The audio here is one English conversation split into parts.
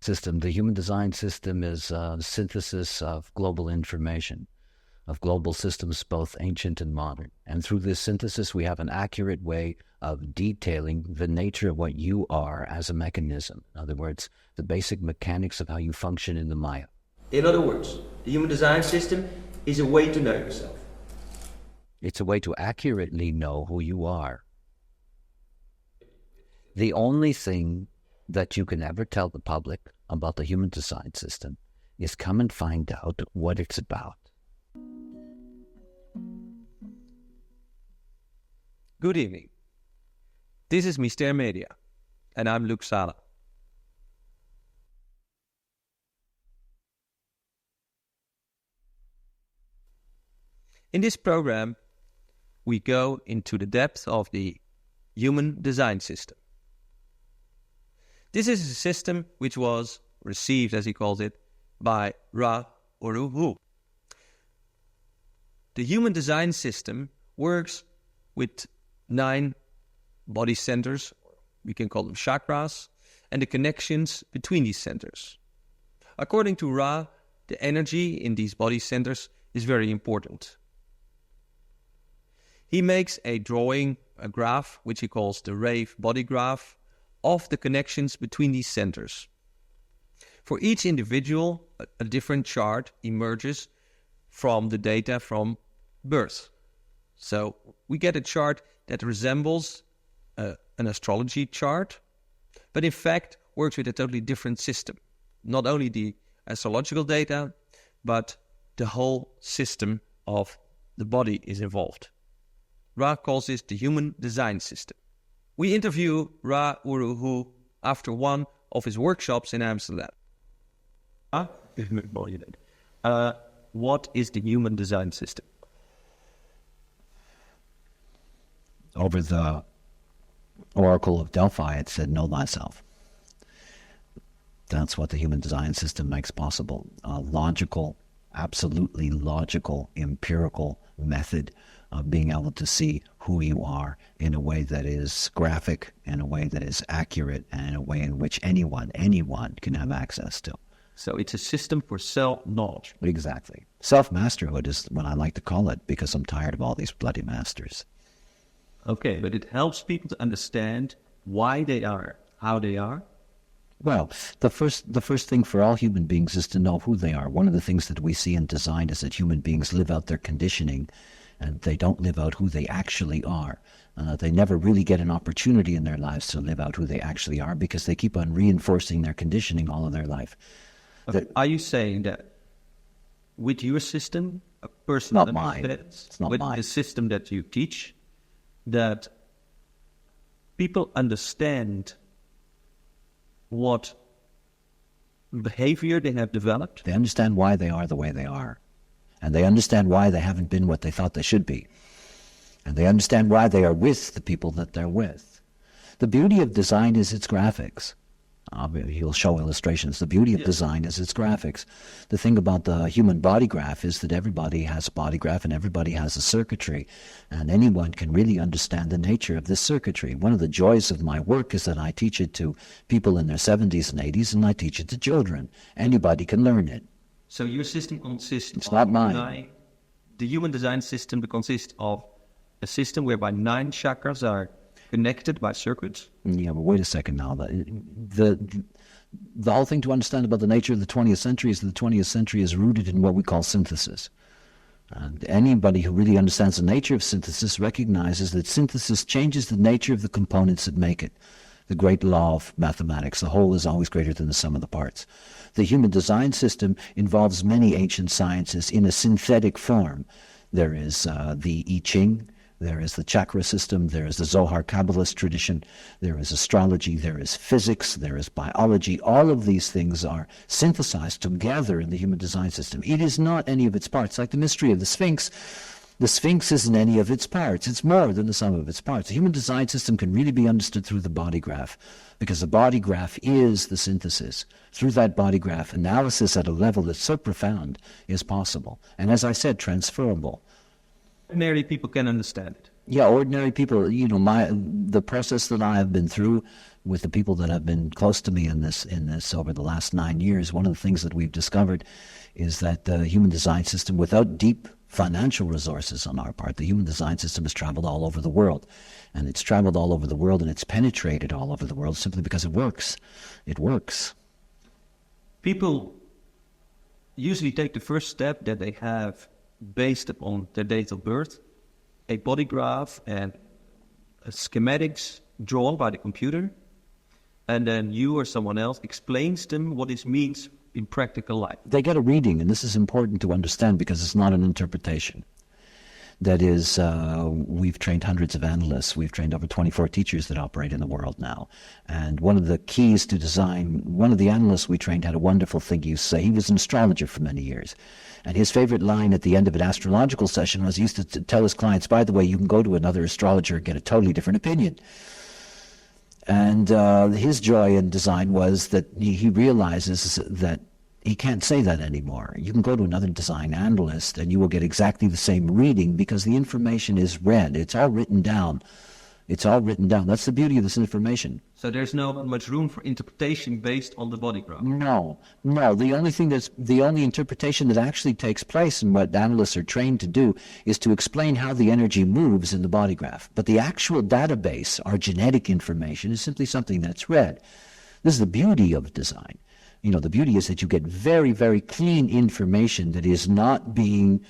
System. The human design system is a synthesis of global information, of global systems, both ancient and modern. And through this synthesis, we have an accurate way of detailing the nature of what you are as a mechanism. In other words, the basic mechanics of how you function in the Maya. In other words, the human design system is a way to know yourself. It's a way to accurately know who you are. The only thing that you can ever tell the public about the human design system is come and find out what it's about. Good evening. This is Myster Media, and I'm Luc Sala. In this program, we go into the depth of the human design system. This is a system which was received, as he calls it, by Ra Uru. The human design system works with 9 body centers, we can call them chakras, and the connections between these centers. According to Ra, the energy in these body centers is very important. He makes a drawing, a graph, which he calls the Rave bodygraph, of the connections between these centers. For each individual, a different chart emerges from the data from birth. So we get a chart that resembles an astrology chart, but in fact works with a totally different system. Not only the astrological data, but the whole system of the body is involved. Ra calls this the human design system. We interview Ra Uru after one of his workshops in Amsterdam. What is the human design system? Over the Oracle of Delphi, it said, know thyself. That's what the human design system makes possible. A logical, absolutely logical, empirical method of being able to see who you are in a way that is graphic, in a way that is accurate, and in a way in which anyone can have access to. So it's a system for self-knowledge. Exactly. Self-masterhood is what I like to call it, because I'm tired of all these bloody masters. Okay, but it helps people to understand why they are, how they are. Well, the first thing for all human beings is to know who they are. One of the things that we see in design is that human beings live out their conditioning, and they don't live out who they actually are. They never really get an opportunity in their lives to live out who they actually are, because they keep on reinforcing their conditioning all of their life. Are you saying that with your system, a person not mine. It's not with mine. the system that you teach, that people understand what behavior they have developed? They understand why they are the way they are. And they understand why they haven't been what they thought they should be. And they understand why they are with the people that they're with. The beauty of design is its graphics. He'll show illustrations. The beauty of design is its graphics. The thing about the human body graph is that everybody has a body graph and everybody has a circuitry. And anyone can really understand the nature of this circuitry. One of the joys of my work is that I teach it to people in their 70s and 80s, and I teach it to children. Anybody can learn it. So your system consists It's not mine. The human design system consists of a system whereby 9 chakras are connected by circuits? Yeah, but wait a second now. The whole thing to understand about the nature of the 20th century is that the 20th century is rooted in what we call synthesis. And anybody who really understands the nature of synthesis recognizes that synthesis changes the nature of the components that make it. The great law of mathematics, the whole is always greater than the sum of the parts. The human design system involves many ancient sciences in a synthetic form. There is the I Ching, there is the chakra system, there is the Zohar Kabbalist tradition, there is astrology, there is physics, there is biology. All of these things are synthesized together in the human design system. It is not any of its parts, like the mystery of the Sphinx. The Sphinx isn't any of its parts. It's more than the sum of its parts. The human design system can really be understood through the body graph, because the body graph is the synthesis. Through that body graph, analysis at a level that's so profound is possible. And as I said, transferable. Ordinary people can understand it. Yeah, ordinary people. You know, the process that I have been through with the people that have been close to me in this over the last 9 years. One of the things that we've discovered is that the human design system, without deep financial resources on our part, the human design system has traveled all over the world, and it's traveled all over the world, and it's penetrated all over the world simply because it works. It works. People usually take the first step that they have based upon their date of birth, a body graph and schematics drawn by the computer, and then you or someone else explains them what this means in practical life. They get a reading, and this is important to understand because it's not an interpretation. That is, we've trained hundreds of analysts. We've trained over 24 teachers that operate in the world now. And one of the keys to design, one of the analysts we trained had a wonderful thing he used to say. He was an astrologer for many years. And his favorite line at the end of an astrological session was he used to tell his clients, by the way, you can go to another astrologer and get a totally different opinion. And his joy in design was that he realizes that he can't say that anymore. You can go to another design analyst and you will get exactly the same reading because the information is read. It's all written down. It's all written down. That's the beauty of this information. So there's not much room for interpretation based on the body graph. No. The only interpretation that actually takes place and what analysts are trained to do is to explain how the energy moves in the body graph. But the actual database, our genetic information, is simply something that's read. This is the beauty of design. You know, the beauty is that you get very, very clean information that is not being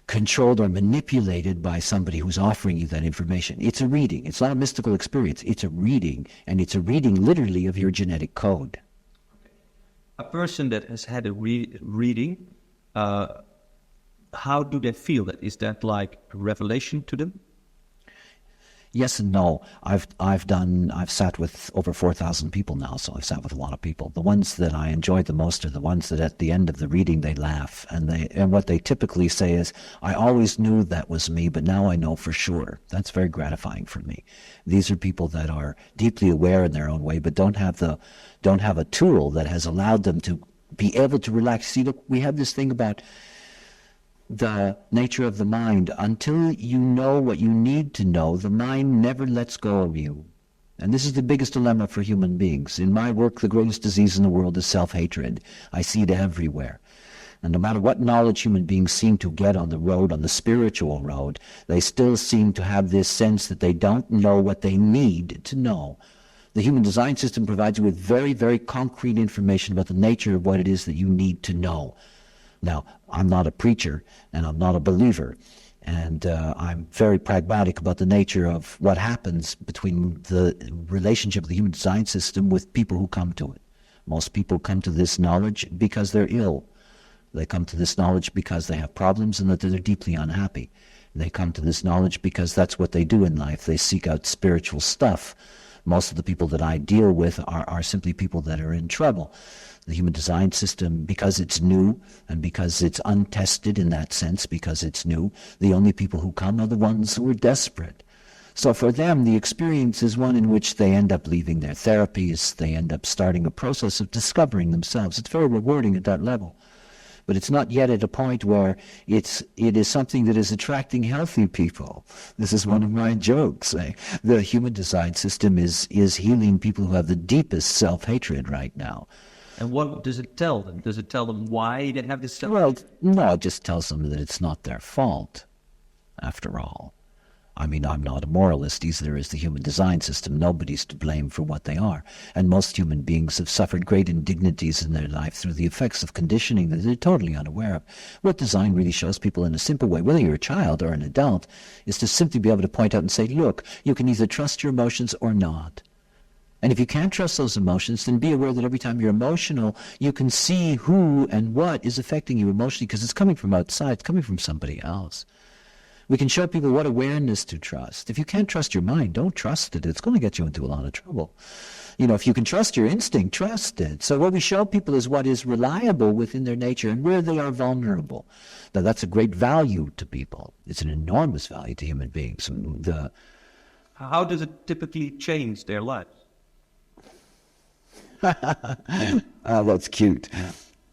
controlled or manipulated by somebody who's offering you that information. It's a reading. It's not a mystical experience. It's a reading, and it's a reading literally of your genetic code. A person that has had a reading, how do they feel? Is that like a revelation to them? Yes and no. I've sat with over 4,000 people now, so I've sat with a lot of people. The ones that I enjoy the most are the ones that at the end of the reading they laugh, and what they typically say is, I always knew that was me, but now I know for sure. That's very gratifying for me. These are people that are deeply aware in their own way, but don't have a tool that has allowed them to be able to relax. See, look, we have this thing about the nature of the mind. Until you know what you need to know, the mind never lets go of you. And this is the biggest dilemma for human beings. In my work, the greatest disease in the world is self-hatred. I see it everywhere. And no matter what knowledge human beings seem to get on the road, on the spiritual road, they still seem to have this sense that they don't know what they need to know. The human design system provides you with very, very concrete information about the nature of what it is that you need to know. Now, I'm not a preacher, and I'm not a believer, and I'm very pragmatic about the nature of what happens between the relationship of the human design system with people who come to it. Most people come to this knowledge because they're ill. They come to this knowledge because they have problems and that they're deeply unhappy. They come to this knowledge because that's what they do in life. They seek out spiritual stuff. Most of the people that I deal with are simply people that are in trouble. The human design system, because it's new and because it's untested in that sense, because it's new, the only people who come are the ones who are desperate. So for them, the experience is one in which they end up leaving their therapies, they end up starting a process of discovering themselves. It's very rewarding at that level. But it's not yet at a point where it is something that is attracting healthy people. This is one of my jokes. The human design system is healing people who have the deepest self-hatred right now. And what does it tell them? Does it tell them why they have this self? Well, no, it just tells them that it's not their fault, after all. I mean, I'm not a moralist. Either is the human design system. Nobody's to blame for what they are. And most human beings have suffered great indignities in their life through the effects of conditioning that they're totally unaware of. What design really shows people in a simple way, whether you're a child or an adult, is to simply be able to point out and say, look, you can either trust your emotions or not. And if you can't trust those emotions, then be aware that every time you're emotional, you can see who and what is affecting you emotionally because it's coming from outside, it's coming from somebody else. We can show people what awareness to trust. If you can't trust your mind, don't trust it. It's going to get you into a lot of trouble. You know, if you can trust your instinct, trust it. So what we show people is what is reliable within their nature and where they are vulnerable. Now, that's a great value to people. It's an enormous value to human beings. How does it typically change their lives? That's cute.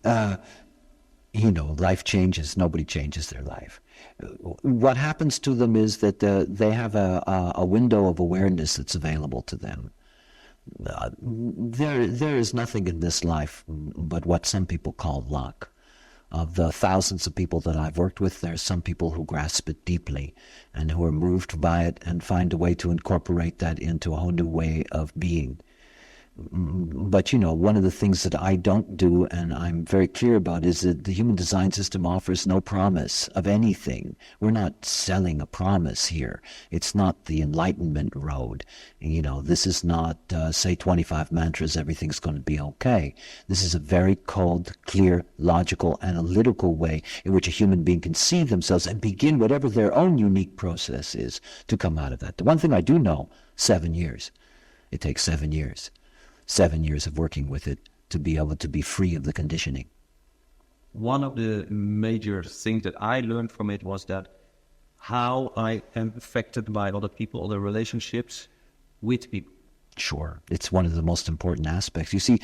You know, life changes. Nobody changes their life. What happens to them is that they have a window of awareness that's available to them. There is nothing in this life but what some people call luck. Of the thousands of people that I've worked with, there are some people who grasp it deeply and who are moved by it and find a way to incorporate that into a whole new way of being. But, you know, one of the things that I don't do, and I'm very clear about, is that the human design system offers no promise of anything. We're not selling a promise here. It's not the enlightenment road. You know, this is not, say, 25 mantras, everything's going to be okay. This is a very cold, clear, logical, analytical way in which a human being can see themselves and begin whatever their own unique process is to come out of that. The one thing I do know, 7 years. It takes 7 years. 7 years of working with it to be able to be free of the conditioning. One of the major things that I learned from it was that how I am affected by other people, other relationships with people. Sure. It's one of the most important aspects. You see,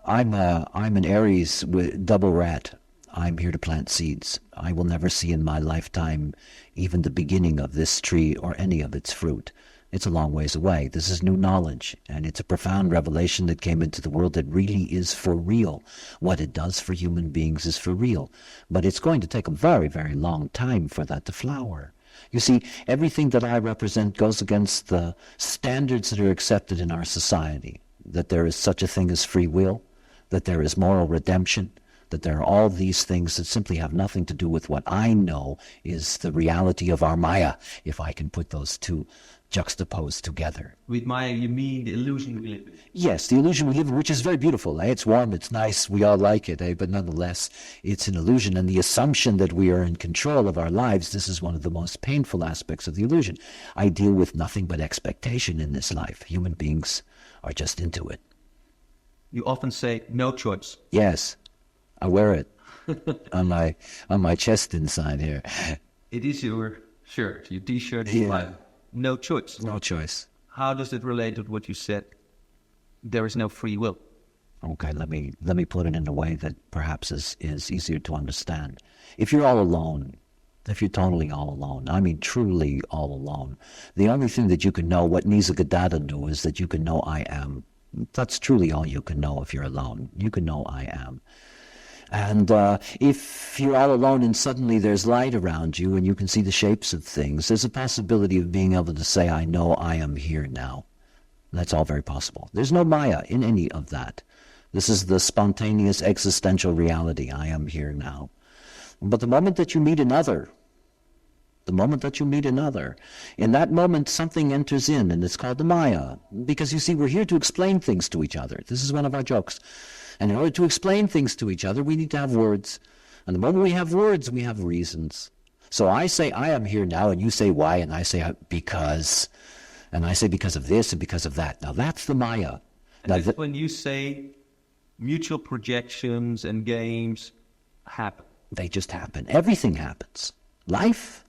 I'm an Aries with double rat. I'm here to plant seeds. I will never see in my lifetime even the beginning of this tree or any of its fruit. It's a long ways away. This is new knowledge, and it's a profound revelation that came into the world that really is for real. What it does for human beings is for real. But it's going to take a very, very long time for that to flower. You see, everything that I represent goes against the standards that are accepted in our society, that there is such a thing as free will, that there is moral redemption, that there are all these things that simply have nothing to do with what I know is the reality of our Maya, if I can put those two juxtaposed together. With Maya, you mean the illusion we live in? Yes, the illusion we live in, which is very beautiful. It's warm, it's nice, we all like it, but nonetheless, it's an illusion. And the assumption that we are in control of our lives, this is one of the most painful aspects of the illusion. I deal with nothing but expectation in this life. Human beings are just into it. You often say, no choice. Yes, I wear it on my chest inside here. It is your shirt, your T-shirt, Yeah. No choice. No choice. How does it relate to what you said? There is no free will. Okay, let me put it in a way that perhaps is easier to understand. If you're all alone, if you're totally all alone, I mean truly all alone, the only thing that you can know, what Nisargadatta knew, is that you can know I am. That's truly all you can know if you're alone. You can know I am. And if you're all alone and suddenly there's light around you and you can see the shapes of things, there's a possibility of being able to say, I know I am here now. That's all very possible. There's no Maya in any of that. This is the spontaneous existential reality. I am here now. But the moment that you meet another, in that moment something enters in, and it's called the Maya. Because you see, we're here to explain things to each other. This is one of our jokes. And in order to explain things to each other, we need to have words. And the moment we have words, we have reasons. So I say, I am here now, and you say why, and I say because. And I say because of this and because of that. Now that's the Maya. And that's when you say mutual projections and games happen. They just happen. Everything happens. Life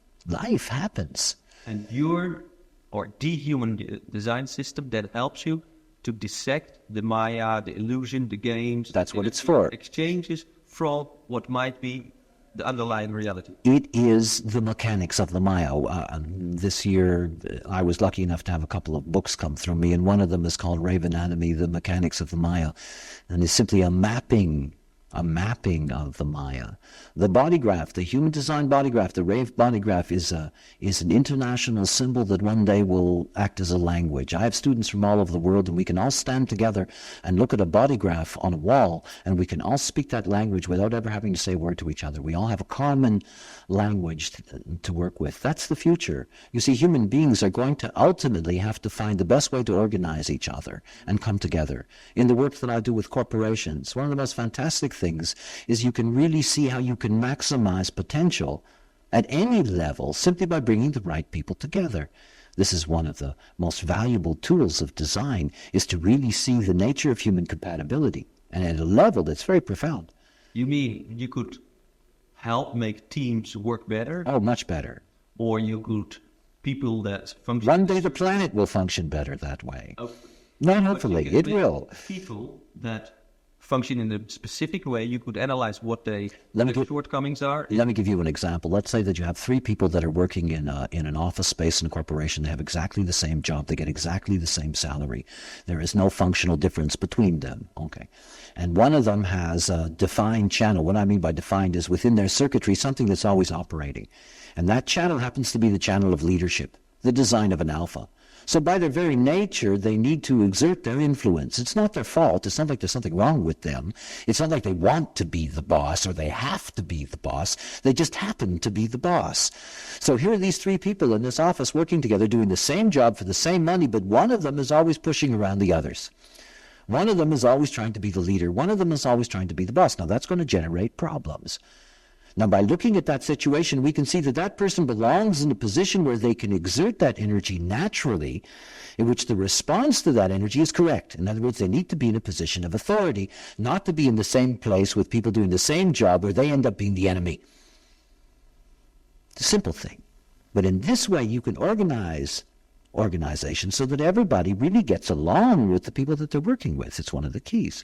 happens. And the human design system that helps you to dissect the Maya, the illusion, the games. That's what it's for. Exchanges from what might be the underlying reality. It is the mechanics of the Maya. This year, I was lucky enough to have a couple of books come through me, and one of them is called Raven Anatomy, The Mechanics of the Maya. And it's simply a mapping of the Maya. The bodygraph, the human design bodygraph, the Rave bodygraph is an international symbol that one day will act as a language. I have students from all over the world, and we can all stand together and look at a bodygraph on a wall, and we can all speak that language without ever having to say a word to each other. We all have a common language to work with. That's the future. You see, human beings are going to ultimately have to find the best way to organize each other and come together. In the work that I do with corporations, one of the most fantastic things is you can really see how you can maximize potential at any level simply by bringing the right people together. This is one of the most valuable tools of design, is to really see the nature of human compatibility, and at a level that's very profound. You mean you could help make teams work better? Oh, much better. Or you could, people that function... One day the planet will function better that way. Oh, No, hopefully, it will. People that function in a specific way, you could analyze what their shortcomings are. Let me give you an example. Let's say that you have three people that are working in an office space in a corporation. They have exactly the same job. They get exactly the same salary. There is no functional difference between them. Okay. And one of them has a defined channel. What I mean by defined is within their circuitry, something that's always operating. And that channel happens to be the channel of leadership, the design of an alpha. So by their very nature, they need to exert their influence. It's not their fault. It's not like there's something wrong with them. It's not like they want to be the boss or they have to be the boss. They just happen to be the boss. So here are these three people in this office working together, doing the same job for the same money, but one of them is always pushing around the others. One of them is always trying to be the leader. One of them is always trying to be the boss. Now, that's going to generate problems. Now, by looking at that situation, we can see that that person belongs in a position where they can exert that energy naturally, in which the response to that energy is correct. In other words, they need to be in a position of authority, not to be in the same place with people doing the same job where they end up being the enemy. It's a simple thing. But in this way, you can organize organization so that everybody really gets along with the people that they're working with. It's one of the keys.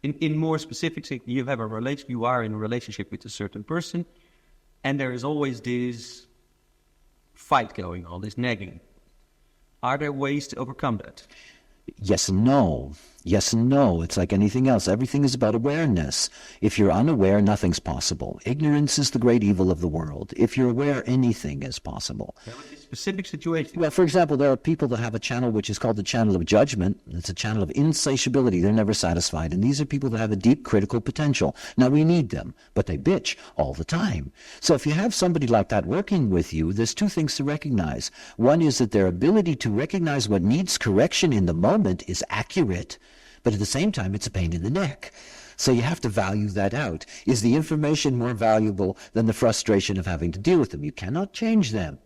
In more specifics, you have you are in a relationship with a certain person, and there is always this fight going on, this nagging. Are there ways to overcome that? Yes and no. Yes and no. It's like anything else. Everything is about awareness. If you're unaware, nothing's possible. Ignorance is the great evil of the world. If you're aware, anything is possible. Specific situation. Well, for example, there are people that have a channel which is called the channel of judgment. It's a channel of insatiability. They're never satisfied. And these are people that have a deep critical potential. Now, we need them, but they bitch all the time. So if you have somebody like that working with you, there's two things to recognize. One is that their ability to recognize what needs correction in the moment is accurate, but at the same time, it's a pain in the neck. So you have to value that out. Is the information more valuable than the frustration of having to deal with them? You cannot change them.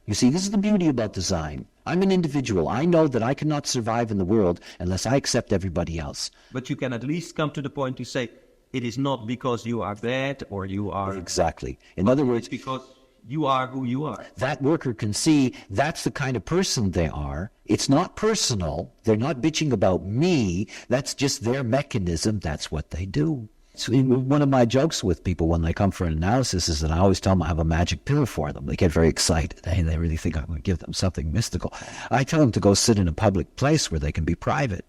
You see, this is the beauty about design. I'm an individual. I know that I cannot survive in the world unless I accept everybody else. But you can at least come to the point to say, it is not because you are bad or you are... Exactly. In other words... It's because you are who you are. That worker can see that's the kind of person they are. It's not personal. They're not bitching about me. That's just their mechanism. That's what they do. So one of my jokes with people when they come for an analysis is that I always tell them I have a magic pill for them. They get very excited. They really think I'm going to give them something mystical. I tell them to go sit in a public place where they can be private.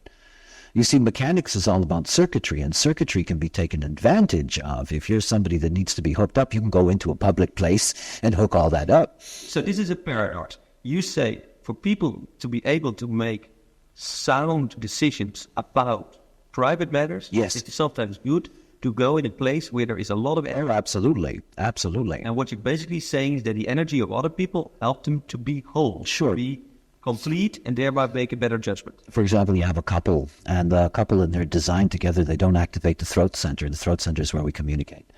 You see, mechanics is all about circuitry, and circuitry can be taken advantage of. If you're somebody that needs to be hooked up, you can go into a public place and hook all that up. So this is a paradox. You say for people to be able to make sound decisions about private matters, yes, it is sometimes good to go in a place where there is a lot of energy. Oh, absolutely. Absolutely. And what you're basically saying is that the energy of other people help them to be whole, sure, to be complete, and thereby make a better judgment. For example, you have a couple, and the couple in their design together, they don't activate the throat center. The throat center is where we communicate.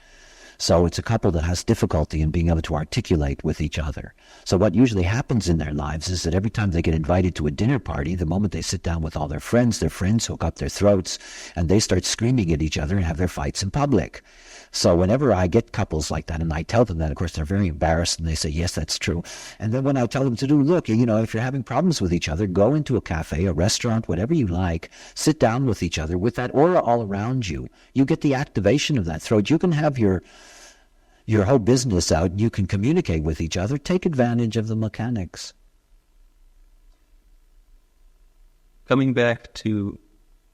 So it's a couple that has difficulty in being able to articulate with each other. So what usually happens in their lives is that every time they get invited to a dinner party, the moment they sit down with all their friends hook up their throats, and they start screaming at each other and have their fights in public. So whenever I get couples like that, and I tell them that, of course, they're very embarrassed, and they say, yes, that's true. And then when I tell them to do, look, if you're having problems with each other, go into a cafe, a restaurant, whatever you like, sit down with each other with that aura all around you. You get the activation of that throat. You can have your whole business out. You can communicate with each other. Take advantage of the mechanics. Coming back to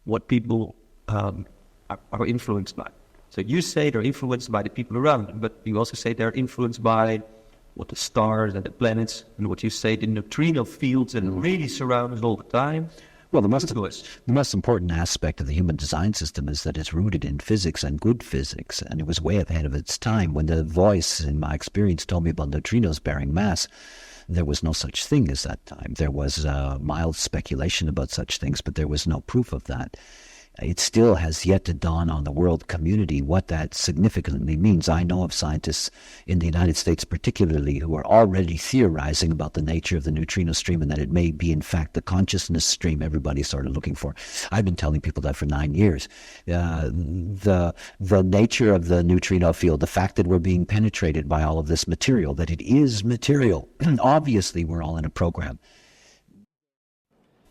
what people are influenced by. So you say they're influenced by the people around them, but you also say they're influenced by what the stars and the planets, and what you say the neutrino fields that really surround us all the time. Well, the most important aspect of the human design system is that it's rooted in physics and good physics, and it was way ahead of its time. When the voice, in my experience, told me about neutrinos bearing mass, there was no such thing as that time. There was mild speculation about such things, but there was no proof of that. It still has yet to dawn on the world community what that significantly means. I know of scientists in the United States particularly who are already theorizing about the nature of the neutrino stream and that it may be, in fact, the consciousness stream everybody's sort of looking for. I've been telling people that for 9 years. The nature of the neutrino field, the fact that we're being penetrated by all of this material, that it is material. Obviously, we're all in a program.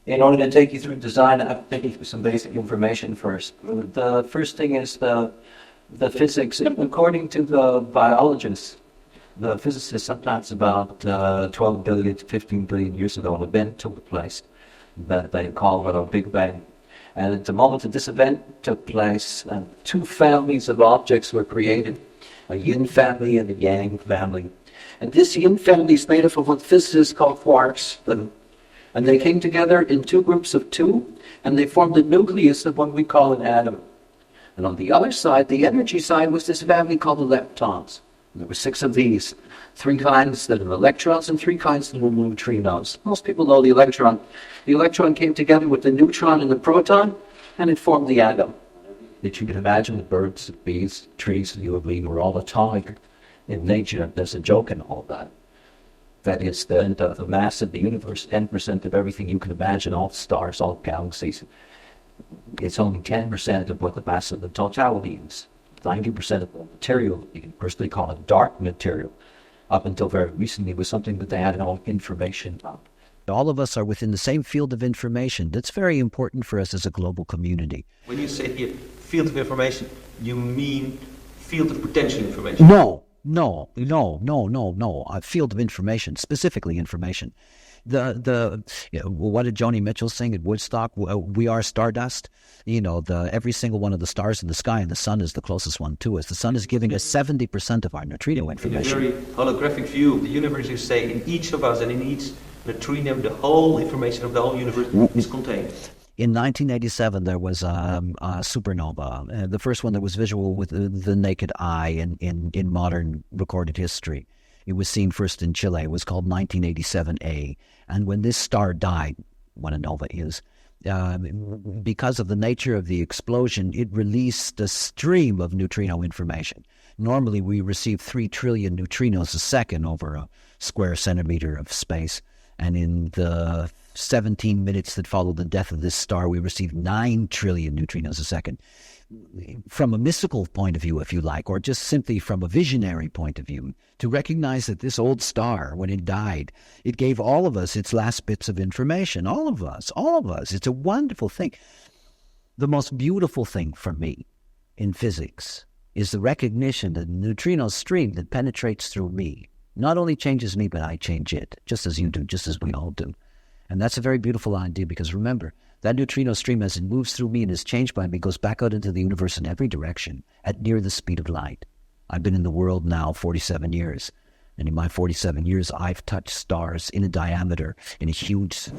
In order to take you through design, I have to take you through some basic information first. The first thing is the physics. According to the biologists, the physicists, sometimes about 12 billion to 15 billion years ago, an event took place that they call a Big Bang. And at the moment that this event took place, two families of objects were created, a yin family and a yang family. And this yin family is made up of what physicists call quarks. And they came together in two groups of two, and they formed the nucleus of what we call an atom. And on the other side, the energy side, was this family called the leptons. And there were 6 of these, 3 kinds that are electrons and 3 kinds that are neutrinos. Most people know the electron. The electron came together with the neutron and the proton, and it formed the atom. That you can imagine the birds, the bees, trees, you and me, were all atomic in nature. There's a joke in all that. That is the mass of the universe, 10% of everything you can imagine, all stars, all galaxies. It's only 10% of what the mass of the totality is. 90% of the material, you can personally call it dark material, up until very recently was something that they had no information about. All of us are within the same field of information. That's very important for us as a global community. When you say here field of information, you mean field of potential information? No. A field of information, specifically information. What did Joni Mitchell sing at Woodstock? We are stardust. Every single one of the stars in the sky, and the sun is the closest one to us. The sun is giving us 70% of our neutrino information. In a very holographic view of the universe, you say in each of us and in each neutrino, the whole information of the whole universe is contained. In 1987, there was a supernova, the first one that was visual with the naked eye in modern recorded history. It was seen first in Chile. It was called 1987A. And when this star died, what a nova is, because of the nature of the explosion, it released a stream of neutrino information. Normally, we receive 3 trillion neutrinos a second over a square centimeter of space. And in the 17 minutes that followed the death of this star, we received 9 trillion neutrinos a second. From a mystical point of view, if you like, or just simply from a visionary point of view, to recognize that this old star, when it died, it gave all of us its last bits of information. All of us. It's a wonderful thing. The most beautiful thing for me in physics is the recognition that the neutrino stream that penetrates through me not only changes me, but I change it, just as you do, just as we all do. And that's a very beautiful idea, because remember, that neutrino stream, as it moves through me and is changed by me, goes back out into the universe in every direction at near the speed of light. I've been in the world now 47 years. And in my 47 years, I've touched stars in a diameter, in a huge,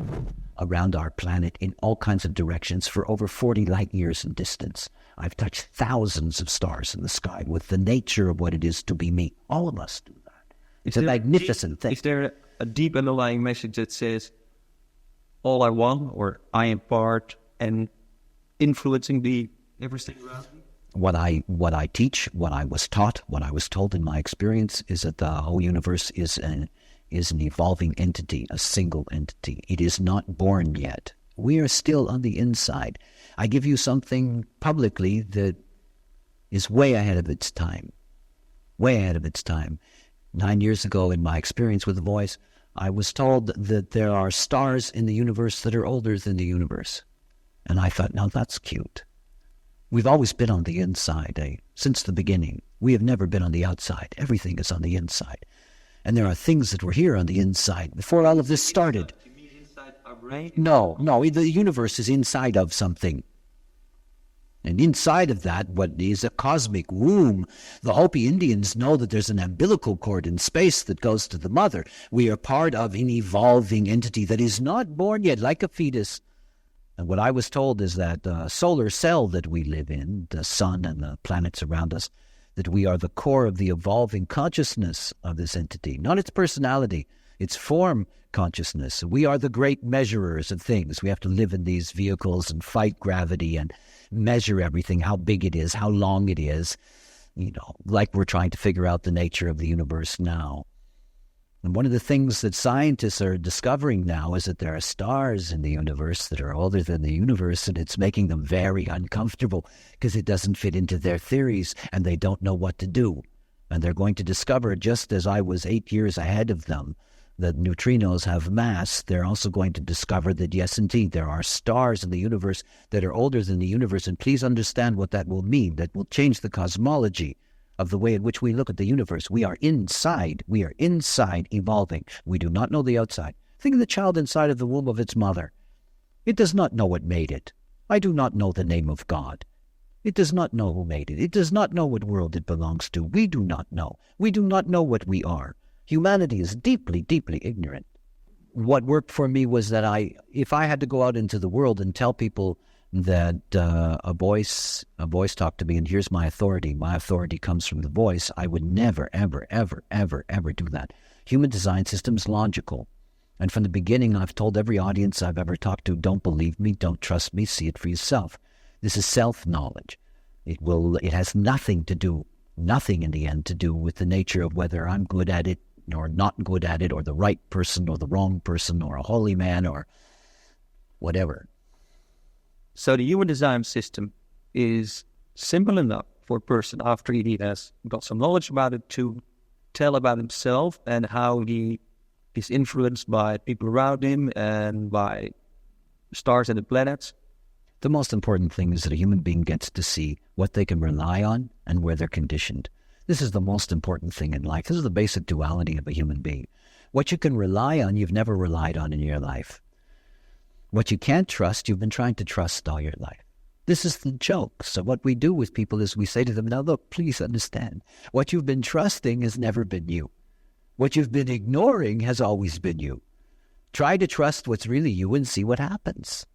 around our planet, in all kinds of directions for over 40 light years in distance. I've touched thousands of stars in the sky with the nature of what it is to be me. All of us do that. It's a magnificent thing. Is there a deep underlying message that says, all I want, or I am part, and influencing the everything around me? What I teach, what I was taught, what I was told in my experience is that the whole universe is an evolving entity, a single entity. It is not born yet. We are still on the inside. I give you something publicly that is way ahead of its time. Way ahead of its time. 9 years ago, in my experience with the voice, I was told that there are stars in the universe that are older than the universe. And I thought, now that's cute. We've always been on the inside, since the beginning. We have never been on the outside. Everything is on the inside. And there are things that were here on the inside before all of this started. You mean inside our brain? No, the universe is inside of something. And inside of that, what is a cosmic womb, the Hopi Indians know that there's an umbilical cord in space that goes to the mother. We are part of an evolving entity that is not born yet, like a fetus. And what I was told is that the solar cell that we live in, the sun and the planets around us, that we are the core of the evolving consciousness of this entity, not its personality, its form consciousness. We are the great measurers of things. We have to live in these vehicles and fight gravity and measure everything, how big it is, how long it is, like we're trying to figure out the nature of the universe now. And one of the things that scientists are discovering now is that there are stars in the universe that are older than the universe, and it's making them very uncomfortable because it doesn't fit into their theories and they don't know what to do. And they're going to discover, just as I was 8 years ahead of them, that neutrinos have mass, they're also going to discover that, yes, indeed, there are stars in the universe that are older than the universe. And please understand what that will mean. That will change the cosmology of the way in which we look at the universe. We are inside evolving. We do not know the outside. Think of the child inside of the womb of its mother. It does not know what made it. I do not know the name of God. It does not know who made it. It does not know what world it belongs to. We do not know. We do not know what we are. Humanity is deeply, deeply ignorant. What worked for me was that if I had to go out into the world and tell people that a voice talked to me and here's my authority comes from the voice, I would never, ever, ever, ever, ever do that. Human design system is logical. And from the beginning, I've told every audience I've ever talked to, don't believe me, don't trust me, see it for yourself. This is self-knowledge. It has nothing in the end to do with the nature of whether I'm good at it or not good at it, or the right person or the wrong person, or a holy man or whatever. So the human design system is simple enough for a person after he has got some knowledge about it to tell about himself and how he is influenced by people around him and by stars and the planets. The most important thing is that a human being gets to see what they can rely on and where they're conditioned. This is the most important thing in life. This is the basic duality of a human being. What you can rely on, you've never relied on in your life. What you can't trust, you've been trying to trust all your life. This is the joke. So what we do with people is we say to them, now look, please understand, what you've been trusting has never been you. What you've been ignoring has always been you. Try to trust what's really you and see what happens.